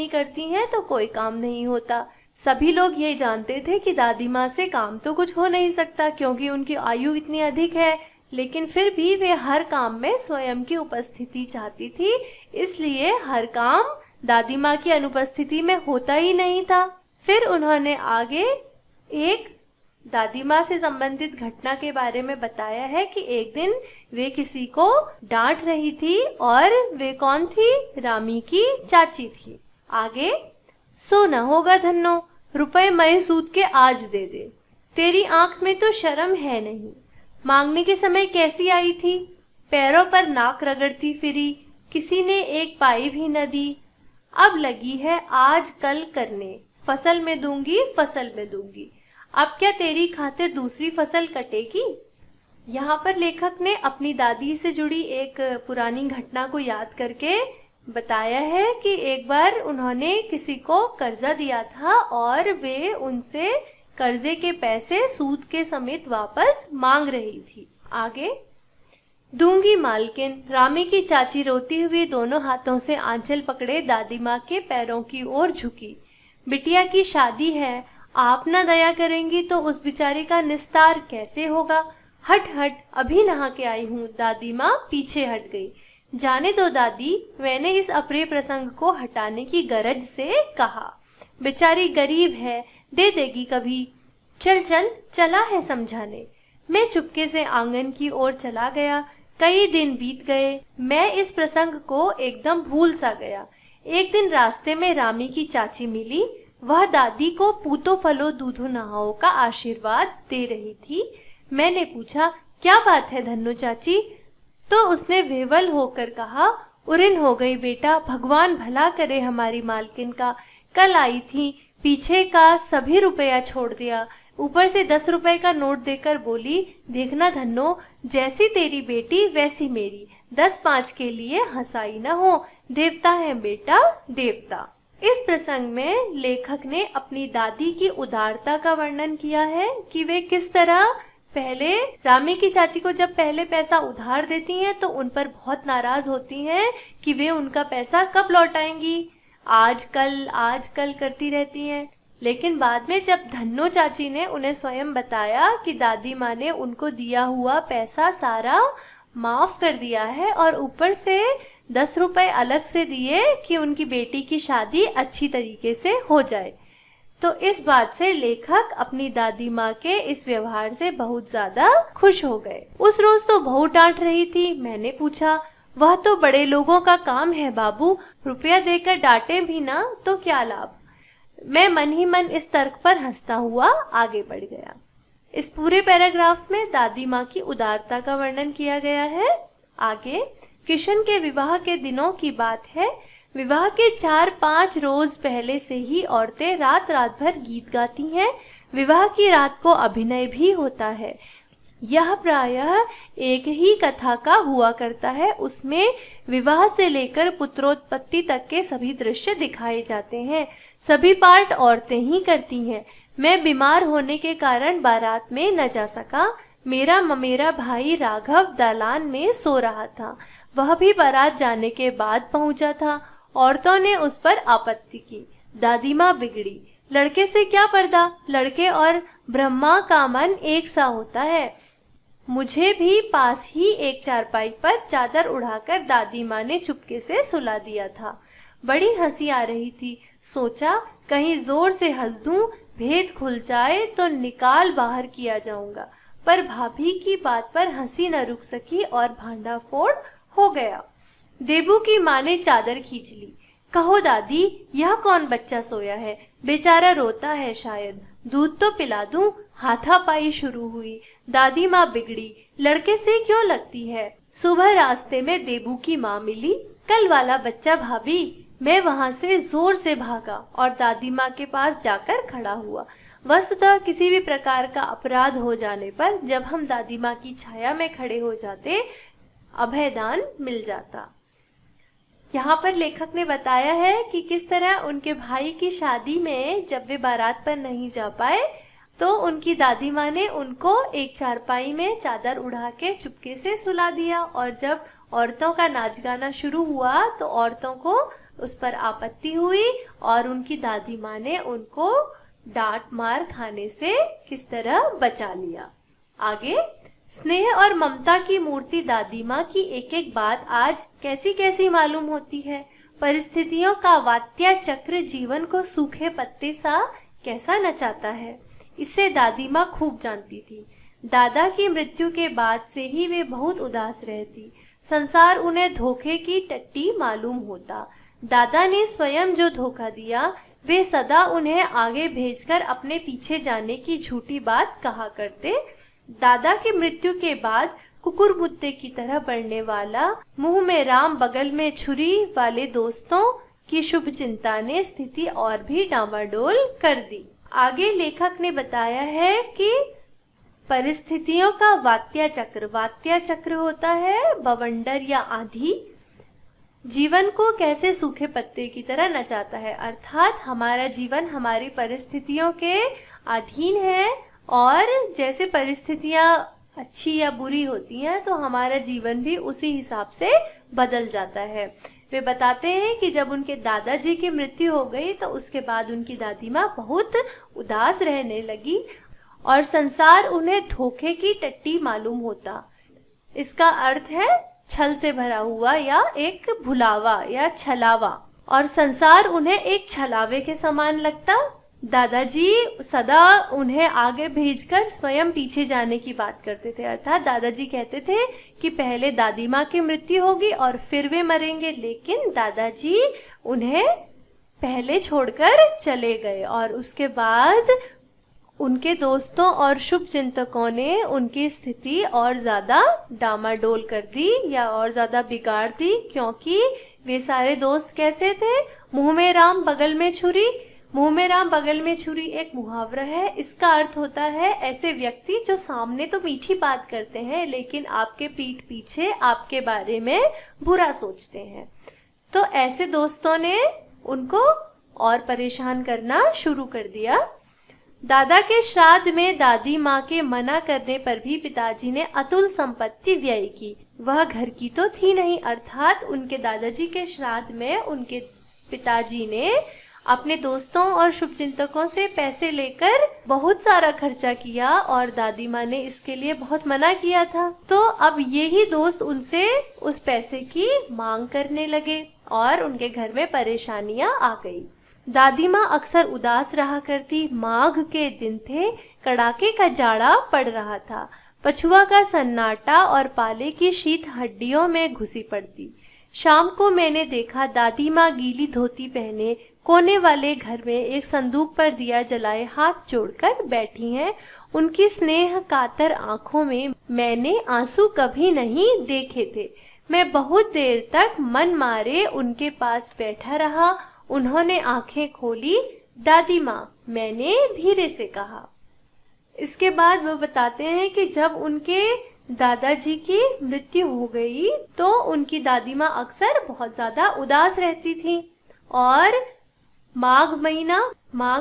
नहीं करती हैं तो कोई काम नहीं होता। सभी लोग ये जानते थे कि दादी माँ से काम तो कुछ हो नहीं सकता क्योंकि उनकी आयु इतनी अधिक है, लेकिन फिर भी वे हर काम में स्वयं की उपस्थिति चाहती थी, इसलिए हर काम दादी माँ की अनुपस्थिति में होता ही नहीं था। फिर उन्होंने आगे एक दादी माँ से संबंधित घटना के बारे में बताया है कि एक दिन वे किसी को डांट रही थी और वे कौन थी? रामी की चाची थी। आगे, सोना होगा धन्नो, रुपए मई सूद के आज दे दे, तेरी आंख में तो शर्म है नहीं, मांगने के समय कैसी आई थी, पैरों पर नाक रगड़ती फिरी, किसी ने एक पाई भी न दी, अब लगी है आज कल करने, फसल में दूंगी फसल में दूंगी, अब क्या तेरी खातिर दूसरी फसल कटेगी। यहाँ पर लेखक ने अपनी दादी से जुड़ी एक पुरानी घटना को याद करके बताया है कि एक बार उन्होंने किसी को कर्जा दिया था और वे उनसे कर्जे के पैसे सूद के समेत वापस मांग रही थी। आगे, दूंगी मालकिन, रामी की चाची रोती हुई दोनों हाथों से आंचल पकड़े दादी माँ के पैरों की ओर झुकी। बिटिया की शादी है, आप न दया करेंगी तो उस बिचारी का निस्तार कैसे होगा। हट हट, अभी नहा के आई हूँ। दादी माँ पीछे हट गई। जाने दो दादी, मैंने इस अप्रिय प्रसंग को हटाने की गरज से कहा। बेचारी गरीब है, दे देगी कभी। चल चल, चला है समझाने। मैं चुपके से आंगन की ओर चला गया। कई दिन बीत गए, मैं इस प्रसंग को एकदम भूल सा गया। एक दिन रास्ते में रामी की चाची मिली। वह दादी को पूतो फलो दूधो नहाओ का आशीर्वाद दे रही थी। मैंने पूछा, क्या बात है धन्नो चाची? तो उसने विह्वल होकर कहा, उरिन हो गई बेटा, भगवान भला करे हमारी मालकिन का। कल आई थी, पीछे का सभी रुपया छोड़ दिया, ऊपर से 10 रुपए का नोट देकर बोली, देखना धन्नो, जैसी तेरी बेटी वैसी मेरी, 10-5 के लिए हंसाई न हो, देवता है बेटा देवता। इस प्रसंग में लेखक ने अपनी दादी की उदारता का वर्णन किया है कि वे किस तरह पहले रामी की चाची को जब पहले पैसा उधार देती हैं तो उन पर बहुत नाराज होती हैं कि वे उनका पैसा कब लौटाएंगी, आजकल करती रहती हैं। लेकिन बाद में जब धन्नो चाची ने उन्हें स्वयं बताया कि दादी माँ ने उनको दिया हुआ पैसा सारा माफ कर दिया है और ऊपर से 10 रुपए अलग से दिए कि उनकी बेटी की शादी अच्छी तरीके से हो जाए, तो इस बात से लेखक अपनी दादी माँ के इस व्यवहार से बहुत ज्यादा खुश हो गए। उस रोज तो बहू डांट रही थी। मैंने पूछा, वह तो बड़े लोगों का काम है बाबू, रुपया देकर डांटे भी ना तो क्या लाभ। मैं मन ही मन इस तर्क पर हंसता हुआ आगे बढ़ गया। इस पूरे पैराग्राफ में दादी माँ की उदारता का वर्णन किया गया है। आगे, किशन के विवाह के दिनों की बात है। विवाह के 4-5 रोज पहले से ही औरतें रात रात भर गीत गाती हैं। विवाह की रात को अभिनय भी होता है। यह प्रायः एक ही कथा का हुआ करता है। उसमें विवाह से लेकर पुत्रोत्पत्ति तक के सभी दृश्य दिखाए जाते हैं। सभी पार्ट औरतें ही करती हैं। मैं बीमार होने के कारण बारात में न जा सका। मेरा ममेरा भाई राघव दालान में सो रहा था। वह भी बारात जाने के बाद पहुंचा था। औरतों ने उस पर आपत्ति की। दादी माँ बिगड़ी। लड़के से क्या पर्दा, लड़के और ब्रह्मा का मन एक सा होता है। मुझे भी पास ही एक चारपाई पर चादर उड़ाकर दादी माँ ने चुपके से सुला दिया था। बड़ी हंसी आ रही थी। सोचा कहीं जोर से हंस दूं, भेद खुल जाए तो निकाल बाहर किया जाऊंगा, पर भाभी की बात पर हंसी न रुक सकी और भांडा फोड़ हो गया। देबू की माँ ने चादर खींच ली। कहो दादी, यह कौन बच्चा सोया है? बेचारा रोता है शायद, दूध तो पिला दूं। हाथापाई शुरू हुई। दादी माँ बिगड़ी। लड़के से क्यों लगती है? सुबह रास्ते में देबू की माँ मिली। कल वाला बच्चा भाभी। मैं वहां से जोर से भागा और दादी माँ के पास जाकर खड़ा हुआ। वस्तुतः किसी भी प्रकार का अपराध हो जाने पर जब हम दादी माँ की छाया में खड़े हो जाते, अभयदान मिल जाता। यहाँ पर लेखक ने बताया है कि किस तरह उनके भाई की शादी में जब वे बारात पर नहीं जा पाए तो उनकी दादी माँ ने उनको एक चारपाई में चादर उड़ा के चुपके से सुला दिया, और जब औरतों का नाच गाना शुरू हुआ तो औरतों को उस पर आपत्ति हुई और उनकी दादी माँ ने उनको डांट मार खाने से किस तरह बचा लिया। आगे, स्नेह और ममता की मूर्ति दादी माँ की एक एक बात आज कैसी कैसी मालूम होती है। परिस्थितियों का वात्या चक्र जीवन को सूखे पत्ते सा कैसा नचाता है, इसे दादी माँ खूब जानती थी। दादा की मृत्यु के बाद से ही वे बहुत उदास रहती। संसार उन्हें धोखे की टट्टी मालूम होता। दादा ने स्वयं जो धोखा दिया, वे सदा उन्हें आगे भेजकर अपने पीछे जाने की झूठी बात कहा करते। दादा की मृत्यु के बाद कुकुर मुत्ते की तरह बढ़ने वाला, मुंह में राम बगल में छुरी वाले दोस्तों की शुभ चिंता ने स्थिति और भी डामाडोल कर दी। आगे लेखक ने बताया है कि परिस्थितियों का वात्या चक्र होता है बवंडर या आंधी, जीवन को कैसे सूखे पत्ते की तरह नचाता है। अर्थात हमारा जीवन हमारी परिस्थितियों के अधीन है और जैसे परिस्थितियां अच्छी या बुरी होती हैं तो हमारा जीवन भी उसी हिसाब से बदल जाता है। वे बताते हैं कि जब उनके दादाजी की मृत्यु हो गई तो उसके बाद उनकी दादी माँ बहुत उदास रहने लगी और संसार उन्हें धोखे की टट्टी मालूम होता। इसका अर्थ है छल से भरा हुआ या एक भुलावा या छलावा, और संसार उन्हें एक छलावे के समान लगता। दादाजी सदा उन्हें आगे भेजकर स्वयं पीछे जाने की बात करते थे। अर्थात दादाजी कहते थे कि पहले दादी माँ की मृत्यु होगी और फिर वे मरेंगे, लेकिन दादाजी उन्हें पहले छोड़कर चले गए और उसके बाद उनके दोस्तों और शुभ चिंतकों ने उनकी स्थिति और ज़्यादा डामाडोल कर दी या और ज़्यादा बिगाड़ दी, क्योंकि वे सारे दोस्त कैसे थे, मुंह में राम बगल में छुरी। मुंह में राम बगल में छुरी एक मुहावरा है। इसका अर्थ होता है ऐसे व्यक्ति जो सामने तो मीठी बात करते हैं लेकिन आपके पीठ पीछे आपके बारे में बुरा सोचते हैं। तो ऐसे दोस्तों ने उनको और परेशान करना शुरू कर दिया। दादा के श्राद्ध में दादी माँ के मना करने पर भी पिताजी ने अतुल संपत्ति व्यय की। वह घर की तो थी नहीं। अर्थात उनके दादाजी के श्राद्ध में उनके पिताजी ने अपने दोस्तों और शुभचिंतकों से पैसे लेकर बहुत सारा खर्चा किया और दादी माँ ने इसके लिए बहुत मना किया था। तो अब यही दोस्त उनसे उस पैसे की मांग करने लगे और उनके घर में परेशानियां आ गई। दादी माँ अक्सर उदास रहा करती। माघ के दिन थे, कड़ाके का जाड़ा पड़ रहा था। पछुआ का सन्नाटा और पाले की शीत हड्डियों में घुसी पड़ती। शाम को मैंने देखा दादी माँ गीली धोती पहने कोने वाले घर में एक संदूक पर दिया जलाए हाथ जोड़कर बैठी हैं। उनकी स्नेह कातर आंखों में मैंने आंसू कभी नहीं देखे थे। मैं बहुत देर तक मन मारे उनके पास बैठा रहा। उन्होंने आंखें खोली। दादी माँ, मैंने धीरे से कहा। इसके बाद वो बताते हैं कि जब उनके दादाजी की मृत्यु हो गई तो उनकी दादी माँ अक्सर बहुत ज़्यादा उदास रहती थी और माघ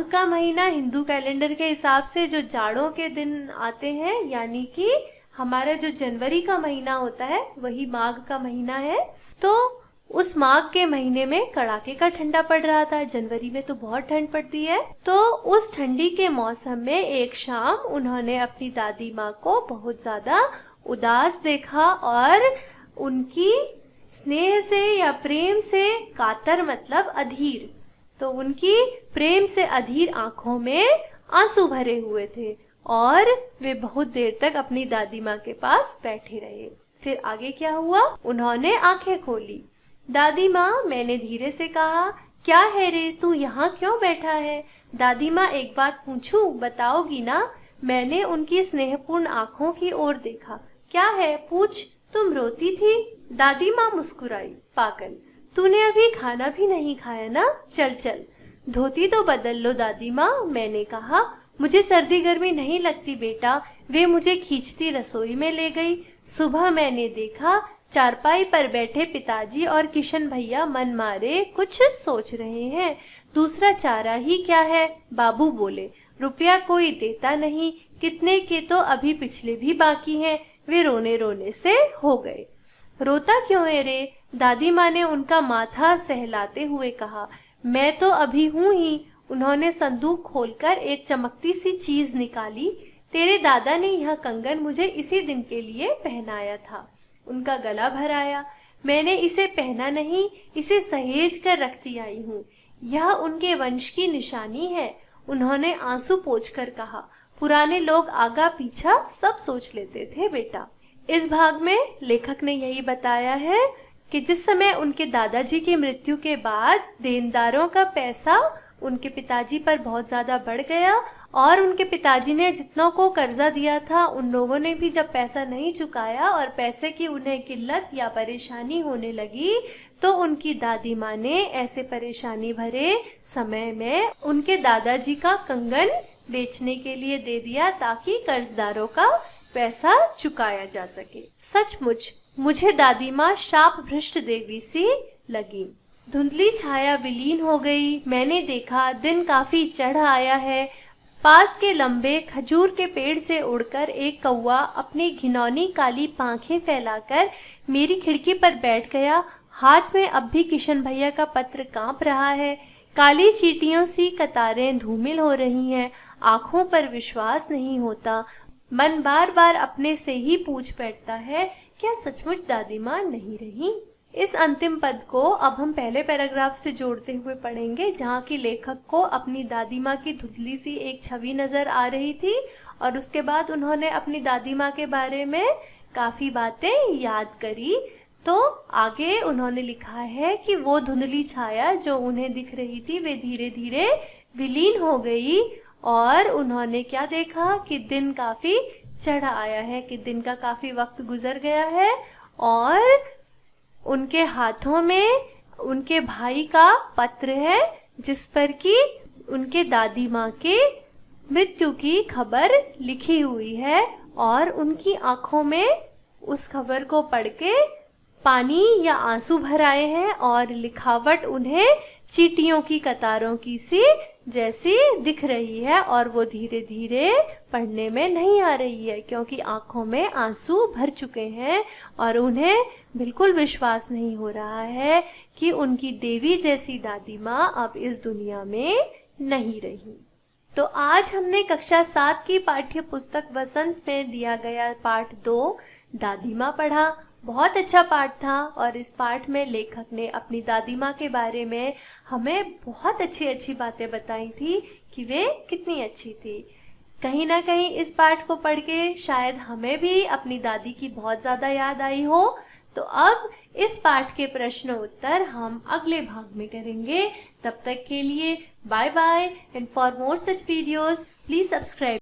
का महीना हिंदू कैलेंडर के हिसाब से जो जाड़ों के दिन आते हैं, यानी कि हमारा जो जनवरी का महीना होता है वही माघ का महीना है। तो उस माघ के महीने में कड़ाके का ठंडा पड़ रहा था। जनवरी में तो बहुत ठंड पड़ती है। तो उस ठंडी के मौसम में एक शाम उन्होंने अपनी दादी माँ को बहुत ज्यादा उदास देखा और उनकी स्नेह से या प्रेम से, कातर मतलब अधीर, तो उनकी प्रेम से अधीर आंखों में आंसू भरे हुए थे और वे बहुत देर तक अपनी दादी माँ के पास बैठे रहे। फिर आगे क्या हुआ, उन्होंने आंखें खोली। दादी माँ, मैंने धीरे से कहा, क्या है रे, तू यहाँ क्यों बैठा है? दादी माँ, एक बात पूछूं, बताओगी ना? मैंने उनकी स्नेहपूर्ण आंखों की ओर देखा। क्या है, पूछ, तुम रोती थी? दादी माँ मुस्कुराई। पागल, तूने अभी खाना भी नहीं खाया ना? चल चल धोती तो बदल लो दादी माँ। मैंने कहा, मुझे सर्दी गर्मी नहीं लगती बेटा। वे मुझे खींचती रसोई में ले गई। सुबह मैंने देखा चारपाई पर बैठे पिताजी और किशन भैया मन मारे कुछ सोच रहे हैं। दूसरा चारा ही क्या है, बाबू बोले। रुपया कोई देता नहीं, कितने के तो अभी पिछले भी बाकी हैं। वे रोने रोने से हो गए। रोता क्यों है रे? दादी माँ ने उनका माथा सहलाते हुए कहा, मैं तो अभी हूँ ही। उन्होंने संदूक खोलकर एक चमकती सी चीज निकाली। तेरे दादा ने यह कंगन मुझे इसी दिन के लिए पहनाया था। उनका गला भर आया। मैंने इसे पहना नहीं, इसे सहेज कर रखती आई हूँ। यह उनके वंश की निशानी है। उन्होंने आंसू पोंछकर कहा। पुराने लोग आगा पीछा सब सोच लेते थे बेटा। इस भाग में लेखक ने यही बताया है कि जिस समय उनके दादाजी की मृत्यु के बाद देनदारों का पैसा उनके पिताजी पर बहुत ज़्यादा बढ़ गया और उनके पिताजी ने जितनों को कर्जा दिया था उन लोगों ने भी जब पैसा नहीं चुकाया और पैसे की उन्हें किल्लत या परेशानी होने लगी, तो उनकी दादी माँ ने ऐसे परेशानी भरे समय में उनके दादाजी का कंगन बेचने के लिए दे दिया ताकि कर्जदारों का पैसा चुकाया जा सके। सचमुच मुझे दादी माँ शाप भ्रष्ट देवी सी लगी। धुंधली छाया विलीन हो गई। मैंने देखा दिन काफी चढ़ आया है। पास के लंबे खजूर के पेड़ से उड़कर एक कौवा अपनी घिनौनी काली पांखें फैलाकर मेरी खिड़की पर बैठ गया। हाथ में अब भी किशन भैया का पत्र कांप रहा है। काली चींटियों सी कतारें धूमिल हो रही हैं। आंखों पर विश्वास नहीं होता। मन बार बार अपने से ही पूछ बैठता है, क्या सचमुच दादी माँ नहीं रही? इस अंतिम पद को अब हम पहले पैराग्राफ से जोड़ते हुए पढ़ेंगे, जहाँ की लेखक को अपनी दादी माँ की धुंधली सी एक छवि नजर आ रही थी और उसके बाद उन्होंने अपनी दादी माँ के बारे में काफी बातें याद करी। तो आगे उन्होंने लिखा है कि वो धुंधली छाया जो उन्हें दिख रही थी वे धीरे धीरे विलीन हो गई और उन्होंने क्या देखा कि दिन काफी चढ़ आया है, कि दिन का काफी वक्त गुजर गया है और उनके हाथों में उनके भाई का पत्र है जिस पर कि उनके दादी माँ के मृत्यु की खबर लिखी हुई है और उनकी आंखों में उस खबर को पढ़ के पानी या आंसू भर आए हैं और लिखावट उन्हें चींटियों की कतारों की सी जैसी दिख रही है और वो धीरे धीरे पढ़ने में नहीं आ रही है क्योंकि आंखों में आंसू भर चुके हैं और उन्हें बिल्कुल विश्वास नहीं हो रहा है कि उनकी देवी जैसी दादी माँ अब इस दुनिया में नहीं रही। तो आज हमने कक्षा 7 की पाठ्य पुस्तक वसंत में दिया गया पाठ 2 दादी माँ पढ़ा। बहुत अच्छा पाठ था और इस पाठ में लेखक ने अपनी दादी माँ के बारे में हमें बहुत अच्छी अच्छी बातें बताई थी कि वे कितनी अच्छी थी। कहीं ना कहीं इस पाठ को पढ़ के शायद हमें भी अपनी दादी की बहुत ज़्यादा याद आई हो। तो अब इस पाठ के प्रश्न उत्तर हम अगले भाग में करेंगे। तब तक के लिए bye bye and for more such videos please subscribe.